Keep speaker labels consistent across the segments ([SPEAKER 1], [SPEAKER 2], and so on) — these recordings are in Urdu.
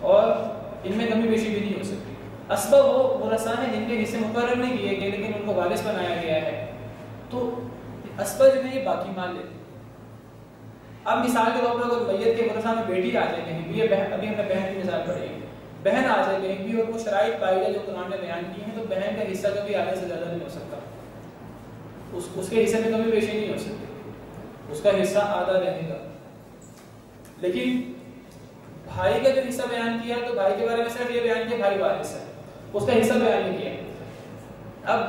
[SPEAKER 1] اور ان میں کمی بیشی بھی نہیں ہو سکتی. اسبہ وہ ورثہ ہیں جن کے حصے مقرر نہیں کیے گئے لیکن ان کو وارث بنایا گیا ہے, تو اسبہ جو ہے یہ باقی مال لیتے ہیں. اب مثال کے طور پر اگر میت کے ورثہ میں بیٹی آ جائے کہیں بھی, ابھی ہم نے بہن کی مثال پڑھی ہے, بہن آ جائے کہیں بھی اور وہ شرائط پائی جائے جو قرآن نے بیان کی ہیں, تو بہن کا حصہ کبھی آدھے سے زیادہ نہیں ہو سکتا, اس کے حصے میں کبھی بیشی نہیں ہو سکتی, اس کا حصہ آدھا رہے گا. لیکن بھائی کا جو حصہ بیان کیا تو بھائی کے بارے میں صرف یہ بیان کیا بھائی وارث ہے, اس کا حصہ بیان نہیں کیا. اب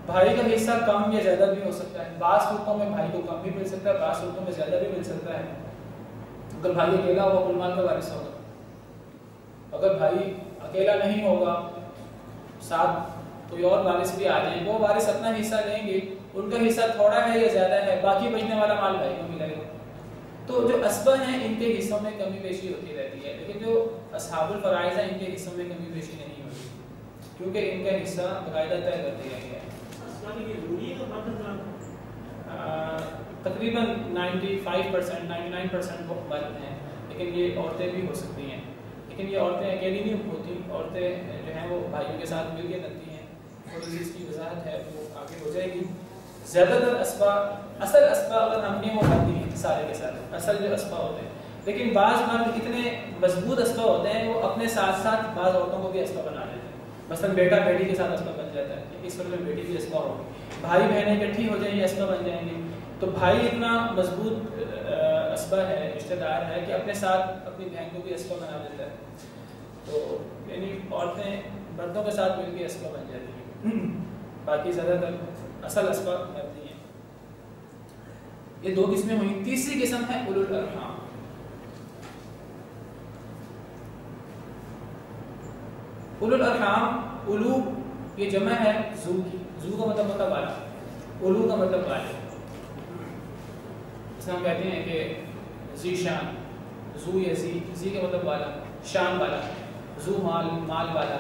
[SPEAKER 1] بھائی کا حصہ کم یا زیادہ بھی ہو سکتا ہے, بعض صورتوں میں بھائی کو کم بھی مل سکتا ہے, بعض صورتوں میں زیادہ بھی مل سکتا ہے. اگر بھائی اکیلا ہوگا کل مال کا وارث ہوگا, اگر بھائی اکیلا نہیں ہوگا ساتھ کوئی اور وارث بھی آ جائیں, وہ وارث اپنا حصہ لیں گے, ان کا حصہ تھوڑا ہے یا زیادہ ہے, باقی بچنے والا مال بھائی کو ملے گا. تو جو اسبہ ہیں ان کے حصوں میں کمی بیشی ہوتی رہتی ہے, لیکن جو اصحاب الفرائض ہیں ان کے حصوں میں کمی بیشی نہیں ہوتی, کیونکہ ان کا حصہ باقاعدہ طے کر دیا گیا ہے. تقریباً 95% 99% وہ مرد ہیں, لیکن یہ عورتیں بھی ہو سکتی ہیں, لیکن یہ عورتیں اکیلی نہیں ہوتی, عورتیں جو ہیں وہ بھائیوں کے ساتھ مل کے کرتی ہیں. تھوڑی سی اس کی وضاحت ہے وہ آگے ہو جائے گی. زیادہ تر اسبہ, اصل اسبہ اگر ہم نے وہ کرتی ہیں سارے کے ساتھ, اصل جو اسبہ ہوتے ہیں, لیکن بعض مرد اتنے مضبوط اسبہ ہوتے ہیں وہ اپنے ساتھ ساتھ بعض عورتوں کو بھی اسبہ بنا لیتے ہیں. مثلا بیٹا بیٹی کے ساتھ اسبہ بن جاتا ہے, اس وقت میں بیٹی بھی اسبہ ہوگی, بھائی بہنیں اکٹھی ہو جائیں گے اسبہ بن جائیں گے. تو بھائی اتنا مضبوط اسبہ ہے, رشتہ دار ہے کہ اپنے ساتھ اپنی بہن کو بھی اسبہ بنا دیتا ہے. تو یعنی عورتیں مردوں کے ساتھ مل کے اسبہ بن جاتی ہیں, باقی زیادہ تر اصل اسبہ کرتی ہیں. یہ دو قسمیں ہوئیں. تیسری قسم ہے اولو الارحام. اولو الارحام, اولو یہ جمع ہے ذو کی, ذو کا مطلب ہوتا ہے والا, اولو کا مطلب والے. اس میں ہم کہتے ہیں کہ ذی شان, ذو یا ذی کا مطلب والا, شان والا, ذو مال, مال والا.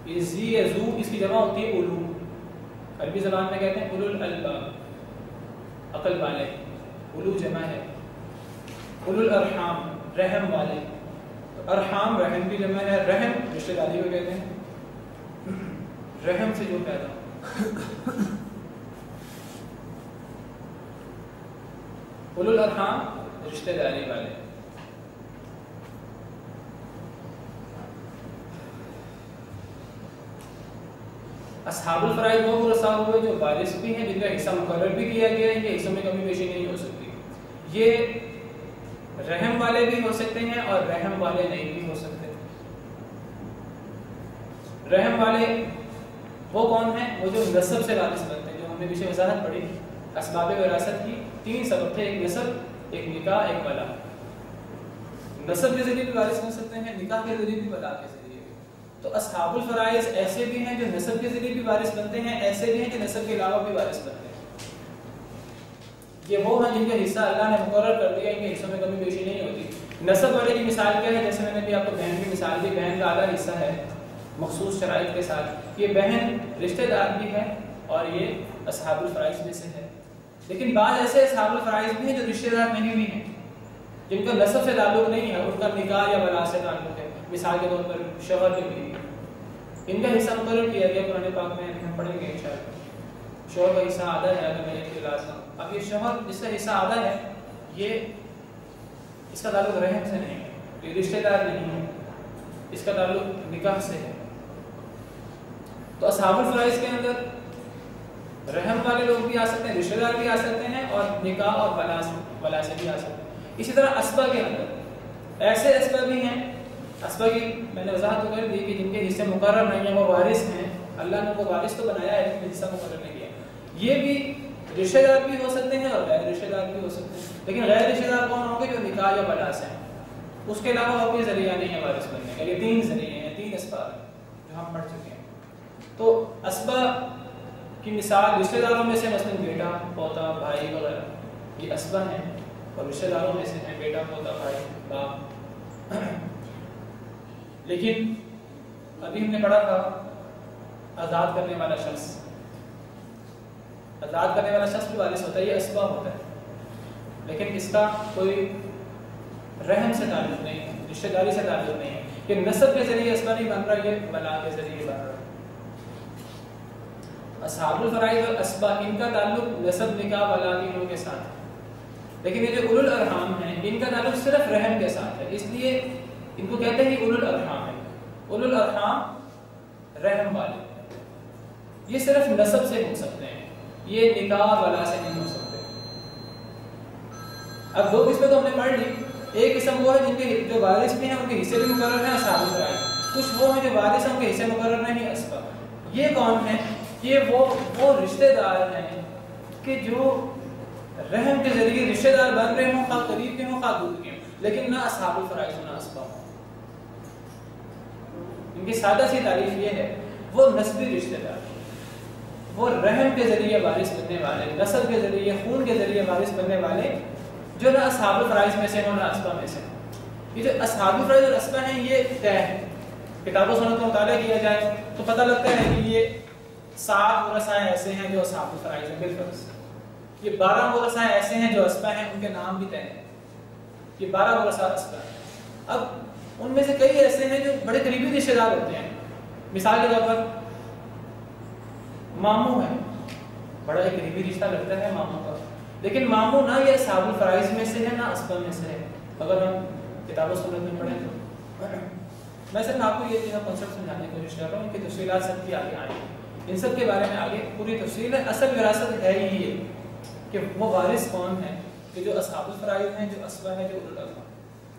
[SPEAKER 1] یہ ذی یا ذو اس کی جمع ہوتی ہے اولو. عربی زبان میں کہتے ہیں اولو الالباب, عقل والے, اولو جمع ہے. اولو الارحام رحم والے, ارحام رحم کی جمع ہے, رحم رشتہ داری کو کہتے ہیں, رحم سے جو پیدا. اولو الارحام رشتہ داری والے. اصحاب الفرائض وہ ورثہ ہوئے جو وارث بھی ہیں, جن کا حصہ مقرر بھی کیا گیا ہے, کہ حصوں میں کمی بیشی نہیں ہو سکتی. یہ رحم والے بھی ہو سکتے ہیں اور رحم والے نہیں بھی ہو سکتے. رحم والے وہ کون ہیں؟ وہ جو نسب سے وارث بنتے ہیں, جو ہم نے پیچھے وضاحت پڑھی. اسباب وراثت کی 3 سبب تھے, ایک نسب, ایک نکاح, ایک ولا. نسب کے ذریعے بھی وارث بن سکتے ہیں, نکاح کے ذریعے بھی, ولا کے ذریعے بھی. تو اصحاب الفرائض ایسے بھی ہیں جو نسب کے ذریعے بھی وارث بنتے ہیں, ایسے بھی ہیں کہ نسب کے علاوہ بھی وارث بنتے ہیں. یہ وہ ہیں جن کا حصہ اللہ نے مقرر کر دیا, ان کے حصوں میں کمی بیشی نہیں ہوتی. نسب والے کی مثال کیا ہے؟ جیسے میں نے بھی آپ کو بہن کی مثال دی, بہن کا آدھا حصہ ہے مخصوص شرائط کے ساتھ. یہ بہن رشتہ دار بھی ہے اور یہ اصحاب الفرائض میں سے ہے. لیکن بعض ایسے اصحاب الفرائض بھی ہیں جو رشتہ دار نہیں بھی ہیں, جن کا نسب سے تعلق نہیں ہے, ان کا نکاح یا ولا سے تعلق ہے. مثال کے طور پر شوہر کے بیوی, ان کا حصہ مقرر کیا گیا قرآن پاک میں, ہم پڑھیں گے انشاءاللہ. شوہر کا حصہ آدھا ہے اگر میت کے علاج کا. اب یہ شوہر جس کا حصہ آدھا ہے, یہ اس کا تعلق رحم سے نہیں ہے, یہ رشتہ دار نہیں ہے, اس کا تعلق نکاح سے ہے. تو اصحاب الفرائض کے اندر رحم والے لوگ بھی آ سکتے ہیں, رشتہ دار بھی آ سکتے ہیں, اور نکاح اور ولا سے بھی آ سکتے ہیں. اسی طرح اسبہ کے اندر ایسے اسبہ بھی ہیں, اسبہ کی میں نے وضاحت کر دی کہ جن کے حصے مقرر نہیں ہیں, وہ وارث ہیں. اللہ نے وہ وارث تو بنایا ہے لیکن حصہ مقرر نہیں کیا. یہ بھی رشتہ دار بھی ہو سکتے ہیں اور غیر رشتہ دار بھی ہو سکتے ہیں. لیکن غیر رشتہ دار کون ہوں گے؟ جو نکاح یا ولا سے ہیں. اس کے علاوہ اور کوئی ذریعہ نہیں ہے وارث بننے کا. یہ 3 ذریعے ہیں, 3 اسباب ہیں جو ہم پڑھ چکے ہیں. تو اسبہ کی مثال رشتہ داروں میں سے مثلا بیٹا, پوتا, بھائی وغیرہ, یہ اسبہ ہیں. اور رشتہ داروں میں سے ہیں بیٹا, پوتا, بھائی, باپ. لیکن ابھی ہم نے پڑھا تھا آزاد کرنے والا شخص, آزاد کرنے والا شخص بھی وارث ہوتا ہے, یہ اسبہ ہوتا ہے. لیکن اس کا کوئی رحم سے تعلق نہیں ہے، رشتہ داری سے تعلق نہیں ہے کہ نسب کے ذریعے اسبہ نہیں بن رہا، یہ ولا کے ذریعے بن رہا ہے۔ اصحاب الفرائض اور اسبہ ان کا تعلق نسب، نکاح، ولا تینوں کے ساتھ ہے، لیکن یہ جو اولو الارحام ہیں ان کا تعلق صرف رحم کے ساتھ ہے، اس لیے ان کو کہتے ہیں اولو الارحام ہے۔ اولو الارحام رحم والے، یہ صرف نسب سے ہو سکتے ہیں، یہ نکاح ولا سے نہیں ہو سکتے۔ اب دو قسمیں تو ہم نے پڑھ لی، ایک قسم وہ ہے جن کے جو وارث بھی ہیں ان کے حصے بھی مقرر ہیں اصحاب الفرائض، کچھ وہ ہیں جو وارث ہیں ان کے حصے مقرر نہیں اسبہ۔ یہ کون ہیں؟ یہ وہ رشتہ دار ہیں کہ جو رحم کے ذریعے رشتہ دار بن رہے ہوں، خواہ قریب کے ہوں خواہ دور کے ہوں، لیکن نہ اصحاب الفرائض نہ اسبہ ہوں۔ ان کی سادہ سی تعریف یہ ہے، وہ نسبی رشتہ دار، وہ رحم کے ذریعے وارث بننے والے، نسل کے ذریعے خون کے ذریعے وارث بننے والے، جو نہ اصحاب الفرائض میں سے ہوں نہ اسبہ میں سے ہوں۔ یہ جو اصحاب الفرائض اور اسبہ ہیں یہ طے ہے، کتاب و سنت کا مطالعہ کیا جائے تو پتہ لگتا ہے کہ یہ 7 ورثہ ایسے ہیں جو اصحاب الفرائض ہیں بالفرض، یہ 12 ورثہ ایسے ہیں جو اسبہ ہیں، ان کے نام بھی طے ہیں، یہ 12 ورثہ اسبہ ہیں۔ اب ان میں سے کئی ایسے ہیں جو بڑے قریبی رشتہ دار ہوتے ہیں، مثال کے طور پر ماموں ہے، بڑا ایک قریبی رشتہ لگتا ہے ماموں کا، لیکن ماموں نہ یہ اصحاب الفرائض میں سے ہے نہ اسبہ میں سے ہے، اگر ہم کتاب و سنت میں پڑھیں تو۔ میں صرف آپ کو یہ چیزیں کنسیپٹ سمجھانے کی کوشش کر رہا ہوں، ان کی تفصیلات سب کی آگے آئیں گی، ان سب کے بارے میں آگے پوری تفصیل ہے۔ اصل وراثت ہے ہی یہ کہ وہ وارث کون ہے، کہ جو اصحاب الفرائض ہیں، جو اسبہ ہے، جو اولو الارحام۔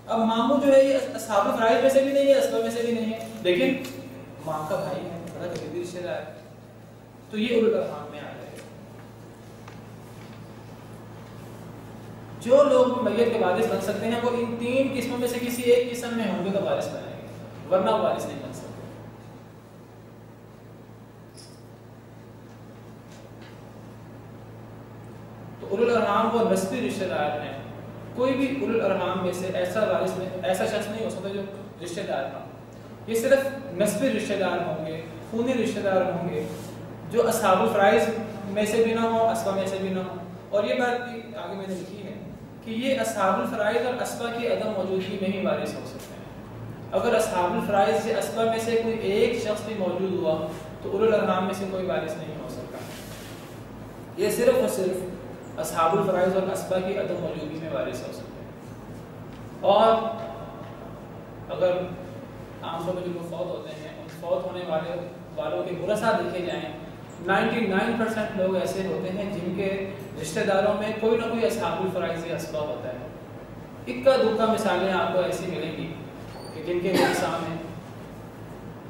[SPEAKER 1] اب ماموں جو ہے یہ اصحاب الفرائض میں سے بھی نہیں ہے، اسبہ میں سے بھی نہیں ہے، لیکن ماں کا بھائی ہے، بڑا قریبی رشتہ دار ہے، تو یہ اولو الارحام میں آ جائے گا۔ جو لوگ میت کے وارث بن سکتے ہیں وہ ان 3 قسموں میں سے کسی ایک قسم میں ہوں گے تو وارث بنیں گے، ورنہ وارث نہیں بن سکتے۔ تو اولو الارحام وہ نسبی رشتہ دار ہیں، کوئی بھی اولو الارحام میں سے ایسا وارث نہیں، ایسا شخص نہیں ہو سکتا جو رشتہ دار نہ ہو، یہ صرف نسبی رشتہ دار ہوں گے، خونی رشتہ دار ہوں گے، جو اصحاب الفرائض میں سے بھی نہ ہو، اسبہ میں سے بھی نہ ہو۔ اور یہ بات بھی آگے میں نے لکھی ہے کہ یہ اصحاب الفرائض اور اسبہ کی عدم موجودگی میں ہی وارث ہو سکتے ہیں۔ اگر اصحاب الفرائض سے اسبہ میں سے کوئی ایک شخص بھی موجود ہوا تو اولو الارحام میں سے کوئی وارث نہیں ہو سکتا، یہ صرف اور صرف اصحاب الفرائض اور اسبہ کی عدم موجودگی میں وارث ہو سکتے ہیں۔ اور اگر عام طور پر جو لوگ فوت ہوتے ہیں ان فوت ہونے والوں کے ورثاء دیکھے جائیں، 99% لوگ ایسے ہوتے ہیں جن کے رشتہ داروں میں کوئی نہ کوئی اصحاب الفرائض یا اسبہ ہوتا ہے۔ اکا دکا مثالیں آپ کو ایسی ملیں گی کہ جن کے ورثاء میں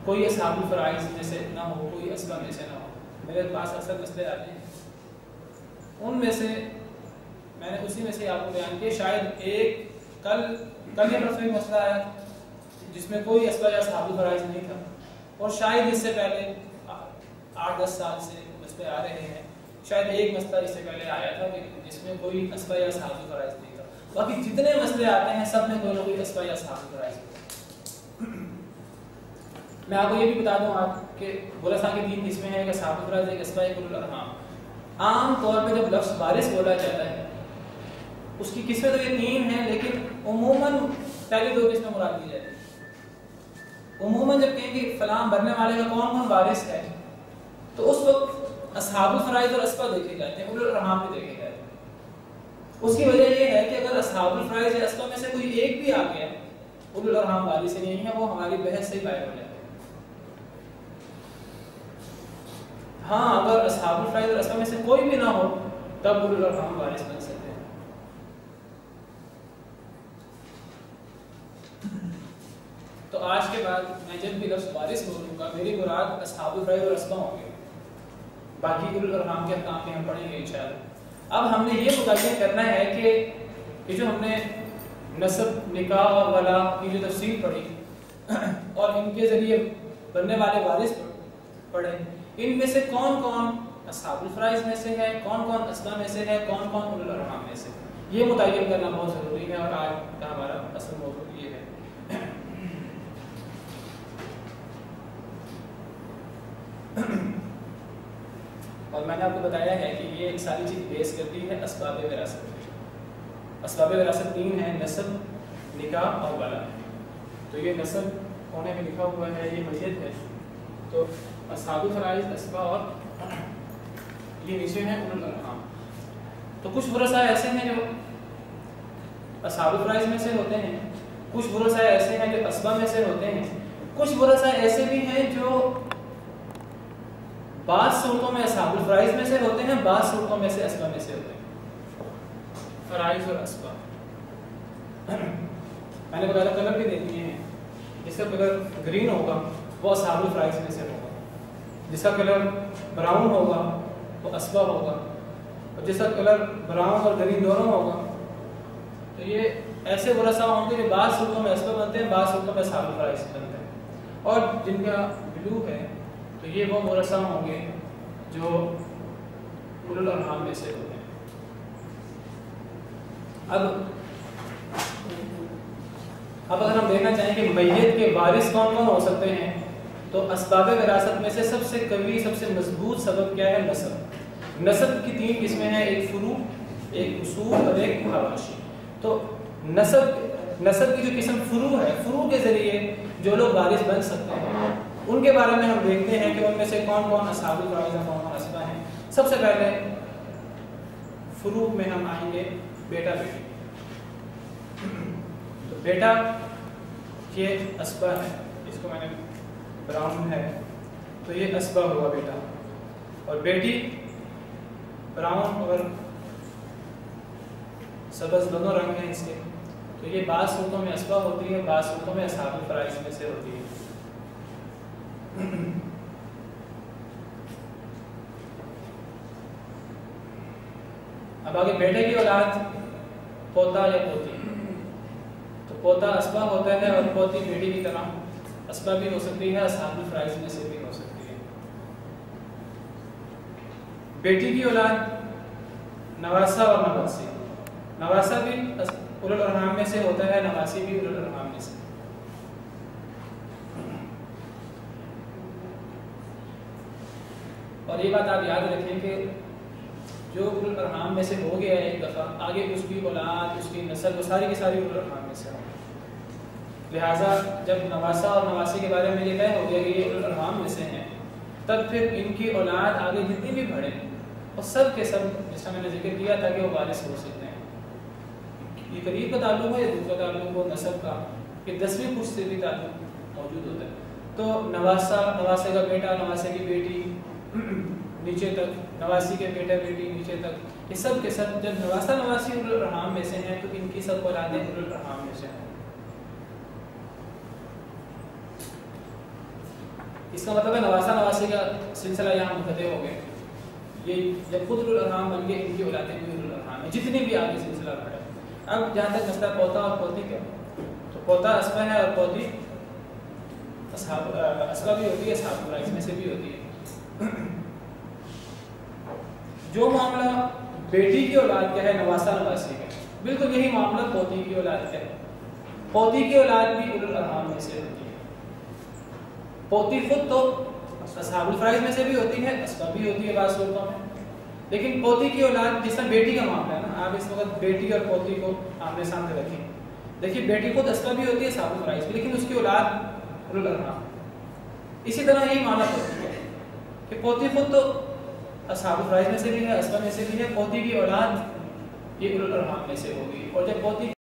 [SPEAKER 1] کوئی اصحاب الفرائض میں سے نہ ہو، کوئی اسبہ میں سے نہ ہو۔ میرے پاس اکثر مسئلے آتے ہیں، ان میں سے میں نے اسی میں سے آپ کو بیان کیا، شاید ایک کل یا پرسوں ایک مسئلہ آیا جس میں کوئی اسبہ یا اصحاب الفرائض نہیں تھا، اور شاید اس سے پہلے 8-10 سال سے مسئلے آ رہے ہیں، شاید ایک مسئلہ اس سے پہلے آیا تھا کہ جس میں کوئی اسبہ یا اصحاب الفرائض نہیں تھا۔ باقی جتنے مسئلے آتے ہیں سب میں کوئی نہ کوئی اسبہ یا اصحاب الفرائض ہوتا ہے۔ میں آپ کو یہ بھی بتا دوں آپ کہ ورثاء کی 3 قسمیں ہیں، ایک اصحاب الفرائض، ایک اسبہ، ایک اولو الارحام۔ عام طور پہ جب لفظ وارث بولا جاتا ہے اس کی قسمیں تو یہ 3 ہیں، لیکن عموماً پہلی 2 قسمیں مراد لی جاتی ہیں۔ عموماً جب کہیں کہ فلاں مرنے والے کا کون وارث ہے تو اس وقت اصحاب الفرائض اور اسبہ دیکھے جاتے ہیں، اولو الارحام بھی دیکھے جاتے ہیں۔ اس کی وجہ یہ ہے کہ اگر اصحاب الفرائض یا اسبہ میں سے کوئی ایک بھی آ گیا، اولو الارحام وارث نہیں ہے، وہ ہماری بحث سے ہی باہر ہو جاتے ہیں۔ ہاں اگر اصحاب الفرائض اور اسبہ میں سے کوئی بھی نہ ہو تب اولو الارحام وارث بن سکتے ہیں۔ تو آج کے بعد میں جب بھی لفظ وارث بولوں گا میری مراد اصحاب الفرائض اور اسبہ ہوں گے، باقی اولو الارحام کے احکام بھی ہم پڑھیں گے انشاءاللہ۔ اب ہم نے یہ متعین کرنا ہے کہ یہ جو ہم نے نسب، نکاح اور ولا کی جو تفصیل پڑھی اور ان کے ذریعے بننے والے وارث پڑھے، ان میں سے کون کون اصحاب الفرائض میں سے ہے، کون کون اسبہ میں سے ہے، کون کون اولو الارحام میں سے، یہ متعین کرنا بہت ضروری ہے، اور آج کا ہمارا اصل موضوع یہ ہے۔ اور میں نے آپ کو بتایا ہے کہ یہ ساری چیز بیس کرتی ہے اسباب وراثت پہ۔ اسباب وراثت 3 ہیں، نسب، نکاح اور ولا۔ تو یہ نسب ہونے میں لکھا ہوا ہے، یہ میت ہے، تو اصحاب الفرائض، اسبا اور یہ نیچے ہیں اولو الارحام۔ تو کچھ ورثاء ایسے ہیں جو اصحاب الفرائض میں سے ہوتے ہیں، کچھ ورثاء ایسے ہیں جو اسبا میں سے ہوتے ہیں، کچھ ورثاء ایسے بھی ہیں جو بعض صورتوں میں اصحاب الفرائض میں سے ہوتے ہیں، بعض صورتوں میں سے اسبا میں سے ہوتے ہیں۔ فرائض اور اسبا میں نے بتایا کلر بھی دے دیے ہیں، جس کا کلر گرین ہوگا وہ اصحاب الفرائض میں سے ہوگا، جس کا کلر براؤن ہوگا وہ اسبا ہوگا، اور جس کا کلر براؤن اور گرین دونوں ہوگا تو یہ ایسے ورثاء ہوں گے جو بعض صورتوں میں اسبا بنتے ہیں، بعض صورتوں میں اصحاب الفرائض بنتے ہیں، اور جن کا بلو ہے تو یہ وہ ورثاء ہوں گے جو اولو الارحام میں سے ہوتے ہیں۔ اب اگر ہم دیکھنا چاہیں کہ میت کے وارث کون کون ہو سکتے ہیں تو اسباب وراثت میں سے سب سے قوی، سب سے مضبوط سبب کیا ہے؟ نسب۔ نسب کی 3 قسمیں ہیں، ایک فروع، ایک اصول اور ایک حواشی۔ تو نسب کی جو قسم فروع ہے، فروع کے ذریعے جو لوگ وارث بن سکتے ہیں ان کے بارے میں ہم دیکھتے ہیں کہ ان میں سے کون کون اصحاب الفرائض ہیں، کون کون اسبا ہیں۔ سب سے پہلے فروع میں ہم آئیں گے بیٹا بیٹی۔ تو بیٹا یہ اسبا ہے، اس کو میں نے براؤن ہے تو یہ اسبا ہوا بیٹا، اور بیٹی براؤن اور سبز دونوں رنگ ہیں اس کے، تو یہ بعض صورتوں میں اسبا ہوتی ہے، بعض صورتوں میں اصحاب الفرائض میں سے ہوتی ہے۔ اب آگے بیٹے کی اولاد پوتا یا پوتی، تو پوتا اسبا ہوتا ہے اور پوتی بیٹی کی طرح اسبا بھی ہو سکتی ہے، اصحاب الفرائض میں سے بھی ہو سکتی ہے۔ بیٹی کی اولاد نواسا اور نواسی، نواسا بھی اولو الارحام میں سے ہوتا ہے، نواسی بھی اولو الارحام میں سے۔ اور یہ بات آپ یاد رکھیں کہ جو اولو الارحام میں سے ہو گیا ہے ایک دفعہ، آگے اس کی اولاد، اس کی نسل، وہ ساری کی ساری اولو الارحام میں سے ہوں۔ لہٰذا جب نواسا اور نواسی کے بارے میں یہ طے ہو گیا کہ یہ اولو الارحام میں سے ہیں، تب پھر ان کی اولاد آگے جتنی بھی بڑھیں اور سب کے سب، جس کا میں نے ذکر کیا تھا کہ وہ وارث ہو سکتے ہیں۔ یہ قریب کا تعلق ہے یا دور کا تعلق ہو نسب کا، کہ 10ویں پشت سے بھی تعلق موجود ہوتا ہے۔ تو نواسے کا بیٹا، نواسے کی بیٹی نیچے تک، نواسی کے بیٹا بیٹی نیچے تک، یہ سب کے سب جب نواسا نواسی اولو الارحام میں سے ہیں تو ان کی سب اولادیں اولو الارحام میں سے ہیں۔ اس کا مطلب ہے نواسا نواسی کا سلسلہ یہاں منقطع ہو گیا، یہ جب خود اولو الارحام بن گئے ان کی اولادیں بھی اولو الارحام ہیں، جتنی بھی آگے سلسلہ بڑھا۔ اب جہاں تک مسئلہ پوتا اور پوتی کا، تو پوتا اسبا ہے اور پوتی اسبا بھی ہوتی ہے، اصحاب الفرائض میں سے بھی ہوتی ہے۔ جو معاملہ بیٹی کی اولاد کا ہے نواسا نواسی کا، بالکل یہی معاملہ پوتی کی اولاد کا ہے۔ پوتی کی اولاد بھی اولو الارحام میں سے ہوتی ہے۔ پوتی خود تو اصحاب الفرائض میں سے بھی ہوتی ہے، اسبا بھی ہوتی ہے بعض صورتوں میں، لیکن پوتی کی اولاد جس طرح بیٹی کا معاملہ ہے نا، آپ اس وقت بیٹی اور پوتی کو آمنے سامنے رکھیں، دیکھیے بیٹی خود اسبا بھی ہوتی ہے، اصحاب الفرائض بھی، لیکن اس کی اولاد اولو الارحام۔ اسی طرح یہی معاملہ پوتی ہے کہ پوتی خود تو اصحاب الفرائض میں سے بھی ہے، اسبا میں سے بھی ہے، پوتی کی اولاد یہ اولو الارحام میں سے ہوگی، اور جب پوتی